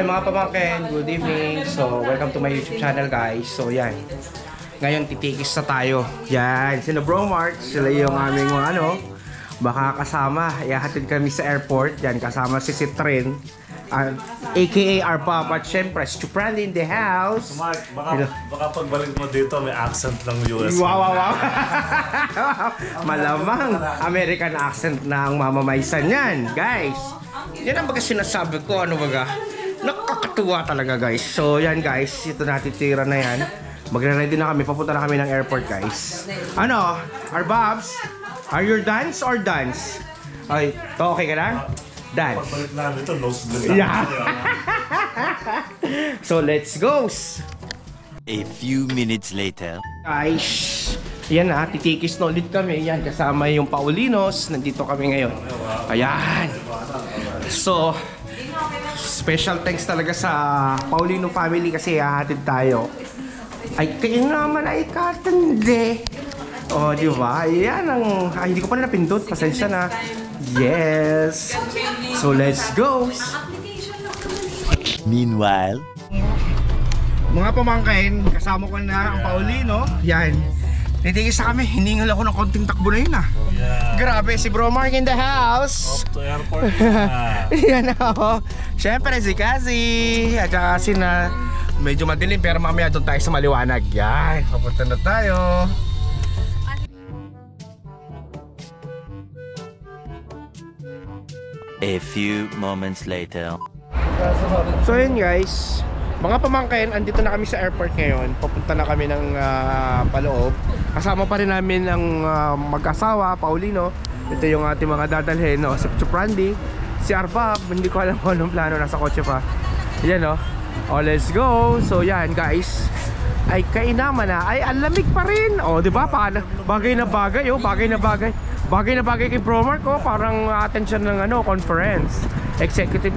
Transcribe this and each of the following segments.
Hi mga pamangkin, good evening. So, welcome to my YouTube channel guys. So, yan. Ngayon, titikis na tayo. Yan, sino Bro Mark, sila yung aming mga baka kasama. Ihahatid kami sa airport. Yan, kasama si Citrin. AKA our papa. At syempre, Stuprandi in the house. Mark, baka pagbalik mo dito, may accent ng US. Wow. Malamang American accent na ang mamamaysan yan, guys. Yan ang baga sinasabi ko, nakakatuwa talaga guys. So yan guys, ito natitira na yan. Magre-ready na kami, papunta na kami ng airport guys. Our Bobs, are you dance or dance? Ay, okay ka na? Dance. Pagbalik namin ito, nosebleed. Yeah. So let's go. A few minutes later. Guys, yan na, titikis na ulit kami. Yan, kasama yung Paulinos. Nandito kami ngayon. Ayan. So, special thanks talaga sa Paulino family kasi hahatid tayo. Ay, kayo naman ay katandi. O, di ba? Ayan ang... hindi ko pa na napindot. Pasensya na. Yes. So, let's go. Meanwhile, mga pamangkin, kasama ko na ang Paulino. Yan. Titigis na kami. Hiningal ako ng konting takbo na yun Yeah. Grabe, si Bro Mark in the house. Off to airport na. Yan ako. Siyempre si Cassie. At saka kasi na medyo madilim pero mamaya doon tayo sa maliwanag. Yan, papunta na tayo. a few moments later. So yun guys, mga pamangkin, andito na kami sa airport ngayon. Papunta na kami ng paloob. Kasama pa rin namin ang mag-asawa, Paulino. Ito yung ating mga dadalhin, si Stuprandi, si Arbab. Hindi ko alam kung anong plano, nasa kotse pa. Yan let's go. So yan guys, ay kainaman na, ay ang lamig pa rin. Diba? Bagay na bagay, bagay na bagay. Bagay na bagay kay Bro Mark, parang attention ng conference. Executive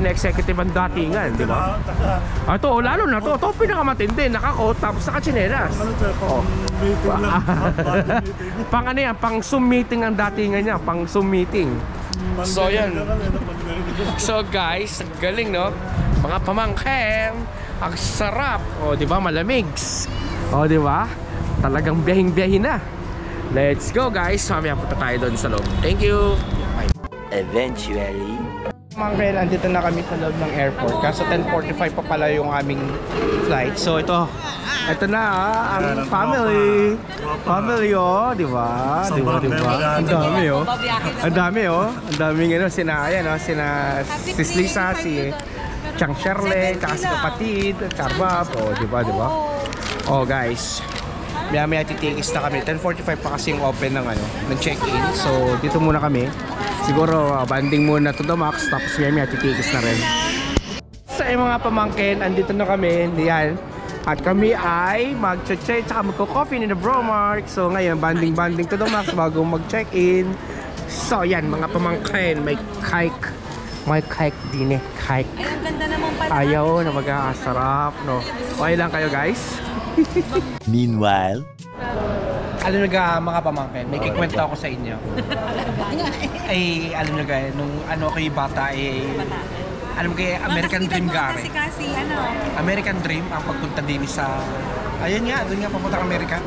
ang datingan, di ba? Ito, lalo na to pinakamatindi, naka-coat tapos naka-chinelas. Meeting lang. Pang yan, pang Zoom meeting ang datingan niya, pang Zoom meeting. So yan. So guys, galing mga pamangkin, ang sarap. Di ba, malamig. Di ba? Talagang biyahing-biyahin na. Let's go guys, mamaya punta tayo doon sa loob. Thank you. Bye. Eventually, Mangkin, andito na kami sa loob ng airport. Kaso 10:45 pa pala yung aming flight. So ito na ang family. Family di ba? Di ba? Ang dami Ang daming sina Sis Lisa, si Chang Shirley, tsaka si kapatid, Charbab, di ba? Guys, maya titikis na kami. 10:45 pa kasi yung open ng check-in. So dito muna kami. Siguro banding muna to the max, tapos maya titikis na rin. Sa mga pamangkin, andito na kami. Yan. At kami ay mag-check, tsaka magko-coffee ni the Bro Mark. So ngayon, banding to the max bago mag-check-in. So yan, mga pamangkin, may cake. May cake din cake. Ay, ang ganda naman pala. Ayaw na magkakasarap, Okay lang kayo guys? meanwhile, Alam nyo mga pamangkin, may kikwento ako sa inyo. Ay, alam nyo nung kayo bata, alam mo kayo, American Dream gari. American Dream, ang pagpunta din sa, ayun nga, doon nga papunta Amerika.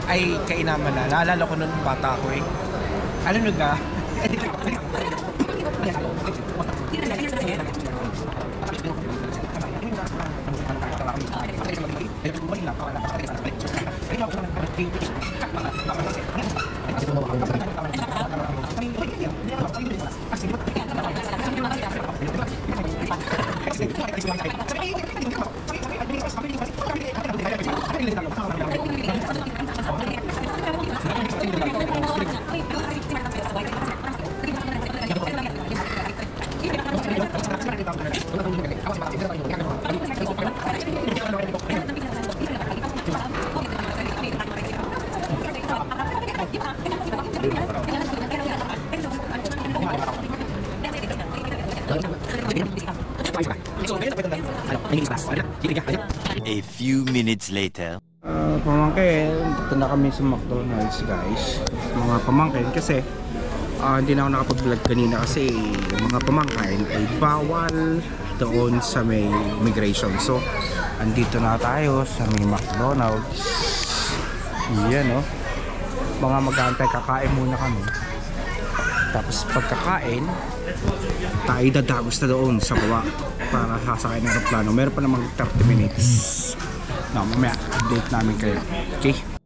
Ay, kainaman na. Naalala ko noon bata ako Alam nyo a few minutes later. Pamangkin, dito na kami sa McDonald's guys. Mga pamangkin kasi hindi na ako nakapag-vlog kanina kasi yung mga pamangkin ay bawal doon sa may immigration. So, andito na tayo sa may McDonald's. Yan, no? Mga mag-aantay, kakain muna kami. Tapos pagkakain, tayo dadagos na doon sa baba para sasakay ng aeroplano. Meron pa namang 30 minutes. No, mamaya, update namin kayo. Okay?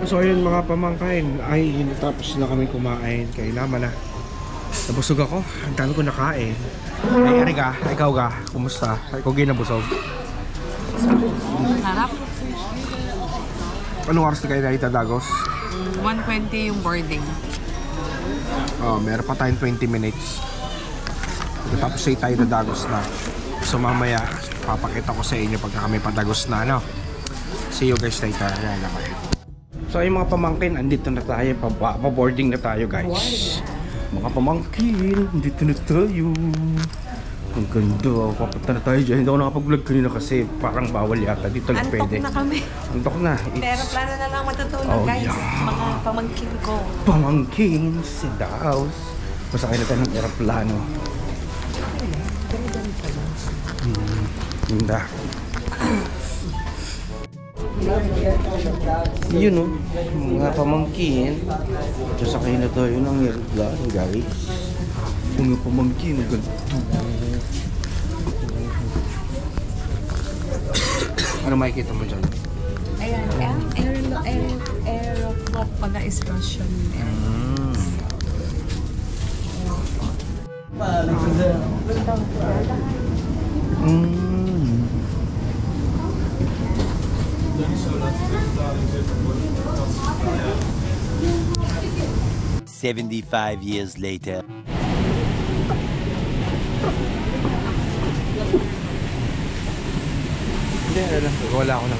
So ayun mga pamangkain, ay tapos na kami kumain kay Lama na. Nabusog ako, ang dami ko nakain. Ay Erika, ikaw ga, kumusta? Ikaw ginabusog? Harap. Anong oras na kayo nakita Dagos? 1:20 yung boarding. Oh, meron pa tayong 20 minutes. Tapos ay tayo na Dagos na. So mamaya, papakita ko sa inyo pagka kami padagos na, no? See you guys later. Yan naman. So ay mga pamangkin, andito na tayo, pa-boarding na tayo guys. Mga pamangkin, andito na tayo. Ang ganda, papunta na tayo dyan. Hindi ako nakapag-vlog kanina kasi parang bawal yata. Dito lang pwede. Antok na kami. Antok na. Pero plano na lang matutulog guys. Yeah. Mga pamangkin ko. Pamangkin sa house. Masakay na tayo ng aeroplano. Ganda. Yun o, mga pamangkin. Sasakay na tayo ng aeroplano guys. Mga pamangkin, ganito. Ano makikita mo dyan? Ayan, Aeroflot pala is Russian. Mm. 75 years later. Hindi, wala ako na